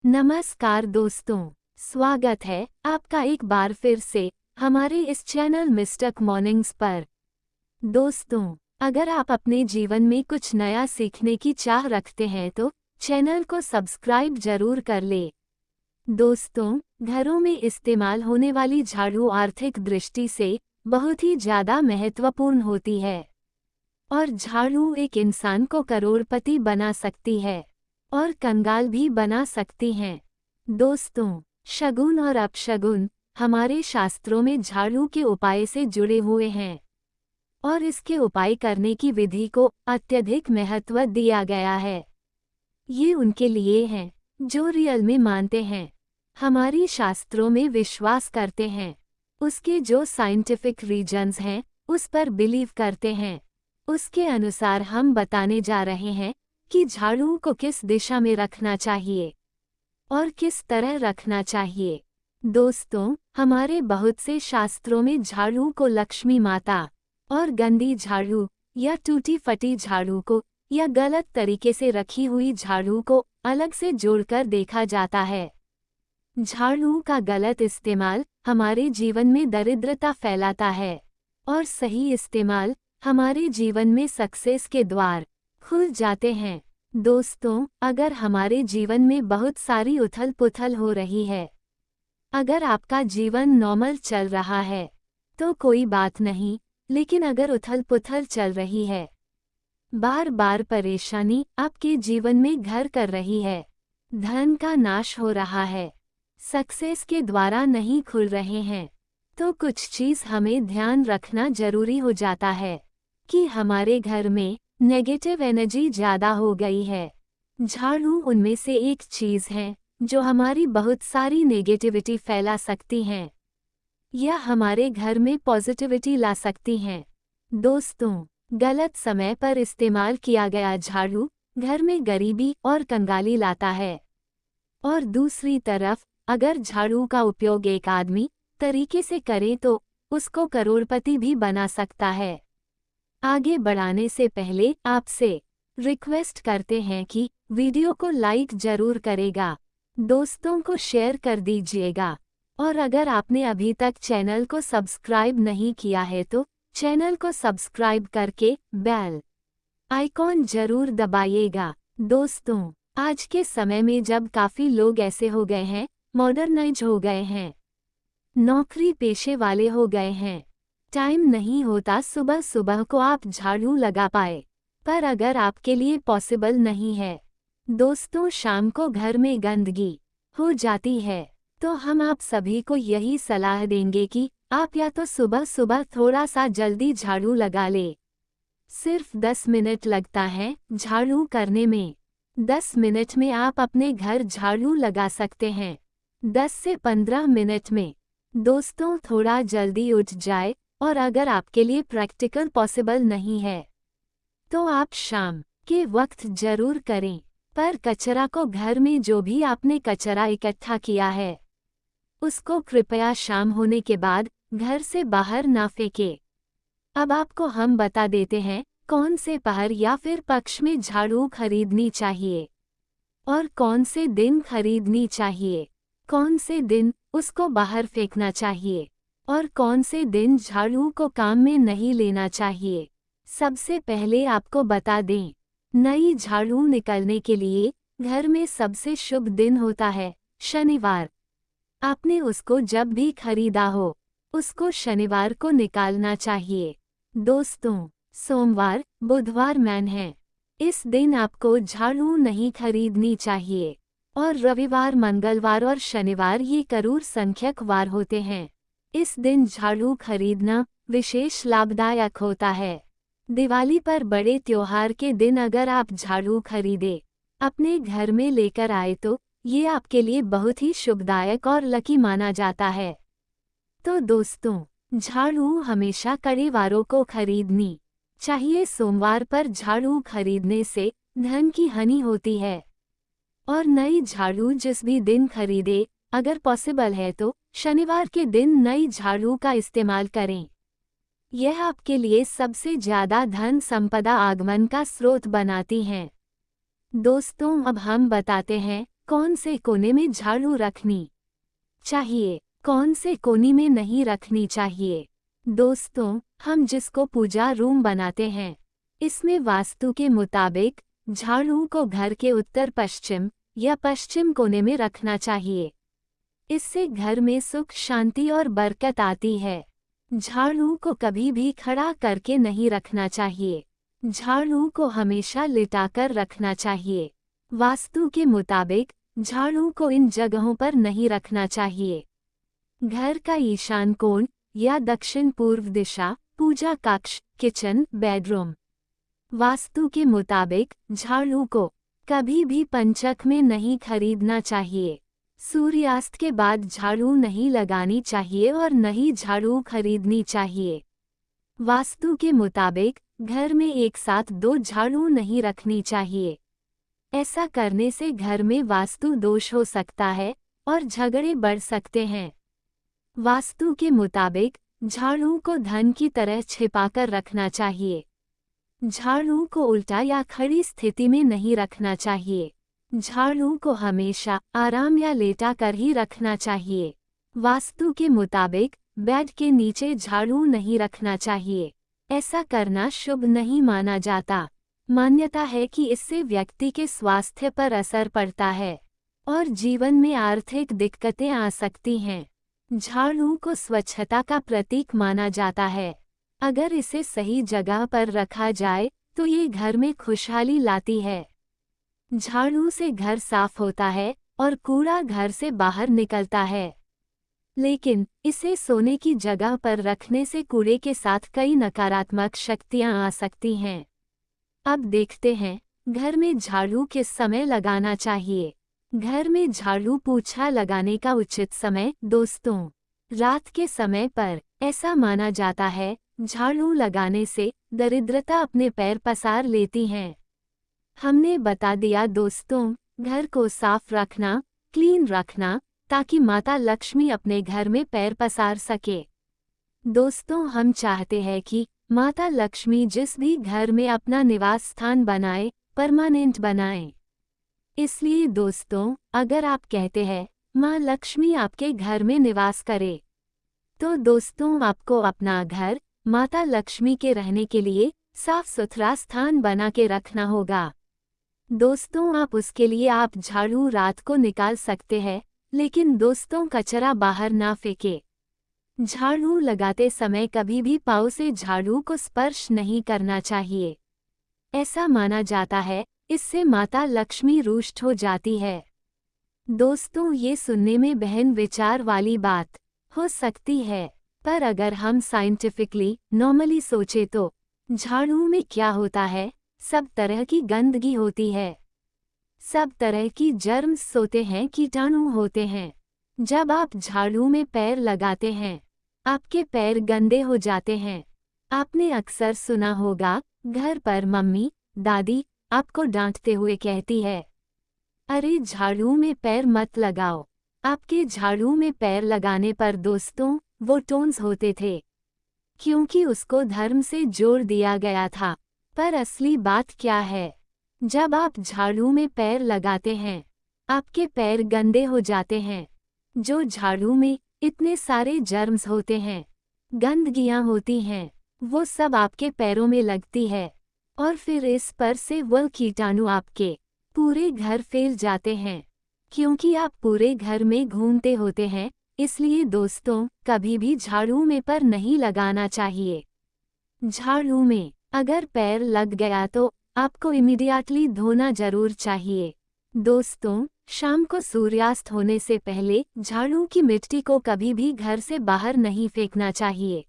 नमस्कार दोस्तों, स्वागत है आपका एक बार फिर से हमारे इस चैनल मिस्टेक मॉर्निंग्स पर। दोस्तों, अगर आप अपने जीवन में कुछ नया सीखने की चाह रखते हैं तो चैनल को सब्सक्राइब जरूर कर ले। दोस्तों, घरों में इस्तेमाल होने वाली झाड़ू आर्थिक दृष्टि से बहुत ही ज़्यादा महत्वपूर्ण होती है और झाड़ू एक इंसान को करोड़पति बना सकती है और कंगाल भी बना सकती हैं। दोस्तों, शगुन और अपशगुन हमारे शास्त्रों में झाड़ू के उपाय से जुड़े हुए हैं और इसके उपाय करने की विधि को अत्यधिक महत्व दिया गया है। ये उनके लिए हैं जो रियल में मानते हैं, हमारी शास्त्रों में विश्वास करते हैं, उसके जो साइंटिफिक रीजन्स हैं उस पर बिलीव करते हैं। उसके अनुसार हम बताने जा रहे हैं कि झाड़ू को किस दिशा में रखना चाहिए और किस तरह रखना चाहिए। दोस्तों, हमारे बहुत से शास्त्रों में झाड़ू को लक्ष्मी माता और गंदी झाड़ू या टूटी फटी झाड़ू को या गलत तरीके से रखी हुई झाड़ू को अलग से जोड़कर देखा जाता है। झाड़ू का गलत इस्तेमाल हमारे जीवन में दरिद्रता फैलाता है और सही इस्तेमाल हमारे जीवन में सक्सेस के द्वार खुल जाते हैं। दोस्तों, अगर हमारे जीवन में बहुत सारी उथल पुथल हो रही है, अगर आपका जीवन नॉर्मल चल रहा है तो कोई बात नहीं, लेकिन अगर उथल पुथल चल रही है, बार बार परेशानी आपके जीवन में घर कर रही है, धन का नाश हो रहा है, सक्सेस के द्वारा नहीं खुल रहे हैं, तो कुछ चीज़ हमें ध्यान रखना जरूरी हो जाता है कि हमारे घर में नेगेटिव एनर्जी ज़्यादा हो गई है। झाड़ू उनमें से एक चीज़ है जो हमारी बहुत सारी नेगेटिविटी फैला सकती हैं या हमारे घर में पॉजिटिविटी ला सकती हैं। दोस्तों, गलत समय पर इस्तेमाल किया गया झाड़ू घर में गरीबी और कंगाली लाता है और दूसरी तरफ अगर झाड़ू का उपयोग एक आदमी तरीके से करे तो उसको करोड़पति भी बना सकता है। आगे बढ़ाने से पहले आपसे रिक्वेस्ट करते हैं कि वीडियो को लाइक जरूर करेगा, दोस्तों को शेयर कर दीजिएगा और अगर आपने अभी तक चैनल को सब्सक्राइब नहीं किया है तो चैनल को सब्सक्राइब करके बेल आइकॉन जरूर दबाइएगा। दोस्तों, आज के समय में जब काफ़ी लोग ऐसे हो गए हैं, मॉडर्नाइज हो गए हैं, नौकरी पेशे वाले हो गए हैं, टाइम नहीं होता सुबह सुबह को आप झाड़ू लगा पाए, पर अगर आपके लिए पॉसिबल नहीं है, दोस्तों शाम को घर में गंदगी हो जाती है, तो हम आप सभी को यही सलाह देंगे कि आप या तो सुबह सुबह थोड़ा सा जल्दी झाड़ू लगा ले। सिर्फ 10 मिनट लगता है झाड़ू करने में। 10 मिनट में आप अपने घर झाड़ू लगा सकते हैं, 10 से 15 मिनट में। दोस्तों, थोड़ा जल्दी उठ जाए और अगर आपके लिए प्रैक्टिकल पॉसिबल नहीं है तो आप शाम के वक्त जरूर करें, पर कचरा को घर में जो भी आपने कचरा इकट्ठा किया है उसको कृपया शाम होने के बाद घर से बाहर ना फेंके। अब आपको हम बता देते हैं कौन से पहर या फिर पक्ष में झाड़ू खरीदनी चाहिए और कौन से दिन खरीदनी चाहिए, कौन से दिन उसको बाहर फेंकना चाहिए और कौन से दिन झाड़ू को काम में नहीं लेना चाहिए। सबसे पहले आपको बता दें, नई झाड़ू निकलने के लिए घर में सबसे शुभ दिन होता है शनिवार। आपने उसको जब भी खरीदा हो उसको शनिवार को निकालना चाहिए। दोस्तों, सोमवार बुधवार मैन है, इस दिन आपको झाड़ू नहीं खरीदनी चाहिए और रविवार मंगलवार और शनिवार ये करूर संख्यक वार होते हैं, इस दिन झाड़ू खरीदना विशेष लाभदायक होता है। दिवाली पर बड़े त्योहार के दिन अगर आप झाड़ू खरीदे अपने घर में लेकर आए तो ये आपके लिए बहुत ही शुभदायक और लकी माना जाता है। तो दोस्तों, झाड़ू हमेशा कड़े वारों को खरीदनी चाहिए। सोमवार पर झाड़ू खरीदने से धन की हानि होती है और नई झाड़ू जिस भी दिन खरीदे, अगर पॉसिबल है तो शनिवार के दिन नई झाड़ू का इस्तेमाल करें। यह आपके लिए सबसे ज़्यादा धन संपदा आगमन का स्रोत बनाती हैं। दोस्तों, अब हम बताते हैं कौन से कोने में झाड़ू रखनी चाहिए, कौन से कोने में नहीं रखनी चाहिए। दोस्तों, हम जिसको पूजा रूम बनाते हैं, इसमें वास्तु के मुताबिक झाड़ू को घर के उत्तर पश्चिम या पश्चिम कोने में रखना चाहिए। इससे घर में सुख, शांति और बरकत आती है। झाड़ू को कभी भी खड़ा करके नहीं रखना चाहिए। झाड़ू को हमेशा लिटाकर रखना चाहिए। वास्तु के मुताबिक झाड़ू को इन जगहों पर नहीं रखना चाहिए। घर का ईशान कोण या दक्षिण पूर्व दिशा, पूजा कक्ष, किचन, बेडरूम। वास्तु के मुताबिक झाड़ू को कभी भी पंचक में नहीं खरीदना चाहिए। सूर्यास्त के बाद झाड़ू नहीं लगानी चाहिए और नहीं झाड़ू खरीदनी चाहिए। वास्तु के मुताबिक घर में एक साथ 2 झाड़ू नहीं रखनी चाहिए। ऐसा करने से घर में वास्तु दोष हो सकता है और झगड़े बढ़ सकते हैं। वास्तु के मुताबिक झाड़ू को धन की तरह छिपाकर रखना चाहिए। झाड़ू को उल्टा या खड़ी स्थिति में नहीं रखना चाहिए। झाड़ू को हमेशा आराम या लेटा कर ही रखना चाहिए। वास्तु के मुताबिक बेड के नीचे झाड़ू नहीं रखना चाहिए। ऐसा करना शुभ नहीं माना जाता। मान्यता है कि इससे व्यक्ति के स्वास्थ्य पर असर पड़ता है और जीवन में आर्थिक दिक्कतें आ सकती हैं। झाड़ू को स्वच्छता का प्रतीक माना जाता है। अगर इसे सही जगह पर रखा जाए तो ये घर में खुशहाली लाती है। झाड़ू से घर साफ होता है और कूड़ा घर से बाहर निकलता है। लेकिन इसे सोने की जगह पर रखने से कूड़े के साथ कई नकारात्मक शक्तियां आ सकती हैं। अब देखते हैं घर में झाड़ू किस समय लगाना चाहिए। घर में झाड़ू पोछा लगाने का उचित समय। दोस्तों, रात के समय पर ऐसा माना जाता है झाड़ू लगाने से दरिद्रता अपने पैर पसार लेती हैं। हमने बता दिया दोस्तों, घर को साफ रखना, क्लीन रखना, ताकि माता लक्ष्मी अपने घर में पैर पसार सके। दोस्तों, हम चाहते हैं कि माता लक्ष्मी जिस भी घर में अपना निवास स्थान बनाए, परमानेंट बनाए। इसलिए दोस्तों, अगर आप कहते हैं माँ लक्ष्मी आपके घर में निवास करे, तो दोस्तों आपको अपना घर माता लक्ष्मी के रहने के लिए साफ सुथरा स्थान बना के रखना होगा। दोस्तों, आप उसके लिए आप झाड़ू रात को निकाल सकते हैं, लेकिन दोस्तों कचरा बाहर ना फेंके। झाड़ू लगाते समय कभी भी पाँव से झाड़ू को स्पर्श नहीं करना चाहिए। ऐसा माना जाता है इससे माता लक्ष्मी रुष्ट हो जाती है। दोस्तों, ये सुनने में बहन विचार वाली बात हो सकती है, पर अगर हम साइंटिफिकली नॉर्मली सोचे तो झाड़ू में क्या होता है, सब तरह की गंदगी होती है, सब तरह की जर्म्स होते हैं, कीटाणु होते हैं। जब आप झाड़ू में पैर लगाते हैं, आपके पैर गंदे हो जाते हैं। आपने अक्सर सुना होगा घर पर मम्मी, दादी आपको डांटते हुए कहती है, अरे झाड़ू में पैर मत लगाओ। आपके झाड़ू में पैर लगाने पर दोस्तों वो टोन्स होते थे, क्योंकि उसको धर्म से जोड़ दिया गया था। पर असली बात क्या है, जब आप झाड़ू में पैर लगाते हैं, आपके पैर गंदे हो जाते हैं। जो झाड़ू में इतने सारे जर्म्स होते हैं, गंदगियां होती हैं, वो सब आपके पैरों में लगती है और फिर इस पर से वो कीटाणु आपके पूरे घर फैल जाते हैं। क्योंकि आप पूरे घर में घूमते होते हैं, इसलिए दोस्तों कभी भी झाड़ू में पैर नहीं लगाना चाहिए। झाड़ू में अगर पैर लग गया तो आपको इमीडिएटली धोना जरूर चाहिए। दोस्तों, शाम को सूर्यास्त होने से पहले झाड़ू की मिट्टी को कभी भी घर से बाहर नहीं फेंकना चाहिए।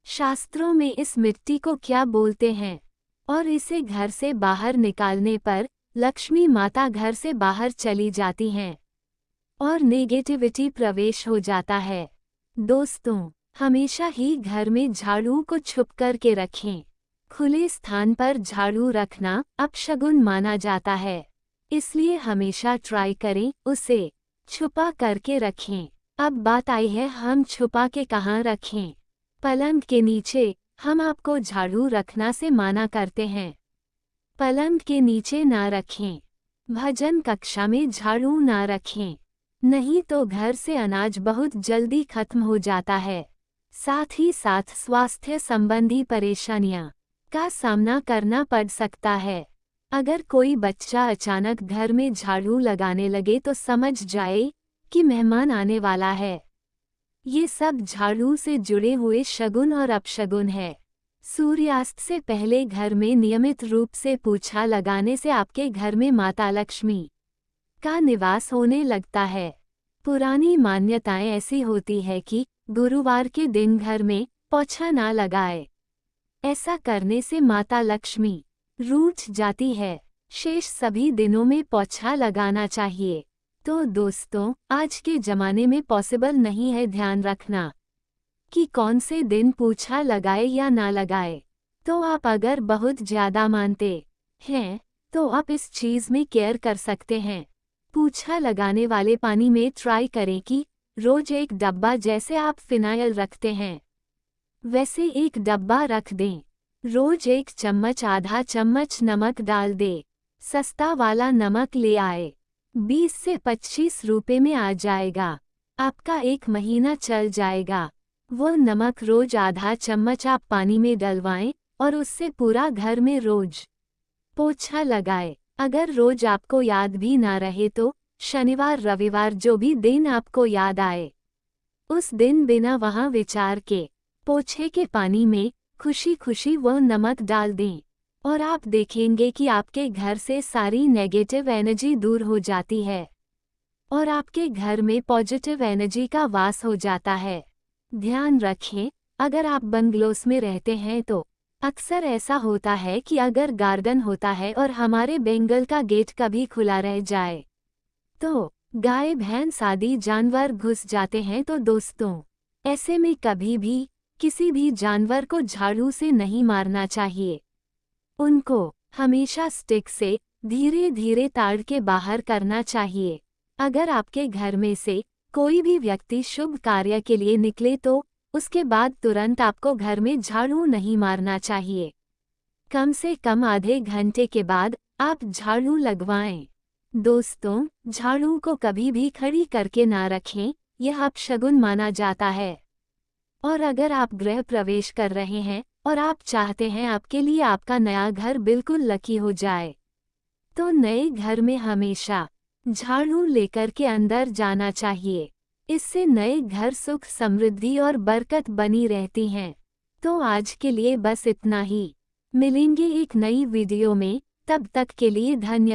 शास्त्रों में इस मिट्टी को क्या बोलते हैं और इसे घर से बाहर निकालने पर लक्ष्मी माता घर से बाहर चली जाती हैं और नेगेटिविटी प्रवेश हो जाता है। दोस्तों, हमेशा ही घर में झाड़ू को छुप कर के रखें। खुले स्थान पर झाड़ू रखना अपशगुन माना जाता है, इसलिए हमेशा ट्राई करें उसे छुपा करके रखें। अब बात आई है हम छुपा के कहाँ रखें। पलंग के नीचे हम आपको झाड़ू रखना से माना करते हैं। पलंग के नीचे ना रखें। भजन कक्षा में झाड़ू ना रखें, नहीं तो घर से अनाज बहुत जल्दी खत्म हो जाता है। साथ ही साथ स्वास्थ्य संबंधी परेशानियां का सामना करना पड़ सकता है। अगर कोई बच्चा अचानक घर में झाड़ू लगाने लगे तो समझ जाए कि मेहमान आने वाला है। ये सब झाड़ू से जुड़े हुए शगुन और अपशगुन है। सूर्यास्त से पहले घर में नियमित रूप से पोछा लगाने से आपके घर में माता लक्ष्मी का निवास होने लगता है। पुरानी मान्यताएं ऐसी होती है कि गुरुवार के दिन घर में पोछा ना लगाए। ऐसा करने से माता लक्ष्मी रूठ जाती है। शेष सभी दिनों में पोछा लगाना चाहिए। तो दोस्तों, आज के ज़माने में पॉसिबल नहीं है ध्यान रखना कि कौन से दिन पोछा लगाए या ना लगाए। तो आप अगर बहुत ज़्यादा मानते हैं तो आप इस चीज़ में केयर कर सकते हैं। पोछा लगाने वाले पानी में ट्राई करें कि रोज एक डब्बा, जैसे आप फिनाइल रखते हैं वैसे एक डब्बा रख दें। रोज 1 चम्मच आधा चम्मच नमक डाल दे। सस्ता वाला नमक ले आए, 20 से 25 रुपए में आ जाएगा। आपका 1 महीना चल जाएगा। वो नमक रोज आधा चम्मच आप पानी में डलवाएं और उससे पूरा घर में रोज पोछा लगाए। अगर रोज आपको याद भी ना रहे तो शनिवार रविवार जो भी दिन आपको याद आए उस दिन बिना वहाँ विचार के पोछे के पानी में खुशी खुशी वो नमक डाल दें और आप देखेंगे कि आपके घर से सारी नेगेटिव एनर्जी दूर हो जाती है और आपके घर में पॉजिटिव एनर्जी का वास हो जाता है। ध्यान रखें, अगर आप बंगलोस में रहते हैं तो अक्सर ऐसा होता है कि अगर गार्डन होता है और हमारे बेंगल का गेट कभी खुला रह जाए तो गाय भैंस आदि जानवर घुस जाते हैं। तो दोस्तों, ऐसे में कभी भी किसी भी जानवर को झाड़ू से नहीं मारना चाहिए। उनको हमेशा स्टिक से धीरे धीरे ताड़ के बाहर करना चाहिए। अगर आपके घर में से कोई भी व्यक्ति शुभ कार्य के लिए निकले तो उसके बाद तुरंत आपको घर में झाड़ू नहीं मारना चाहिए। कम से कम आधे घंटे के बाद आप झाड़ू लगवाएं। दोस्तों, झाड़ू को कभी भी खड़ी करके ना रखें, यह अपशगुन माना जाता है। और अगर आप गृह प्रवेश कर रहे हैं और आप चाहते हैं आपके लिए आपका नया घर बिल्कुल लकी हो जाए, तो नए घर में हमेशा झाड़ू लेकर के अंदर जाना चाहिए। इससे नए घर सुख समृद्धि और बरकत बनी रहती हैं। तो आज के लिए बस इतना ही। मिलेंगे एक नई वीडियो में, तब तक के लिए धन्यवाद।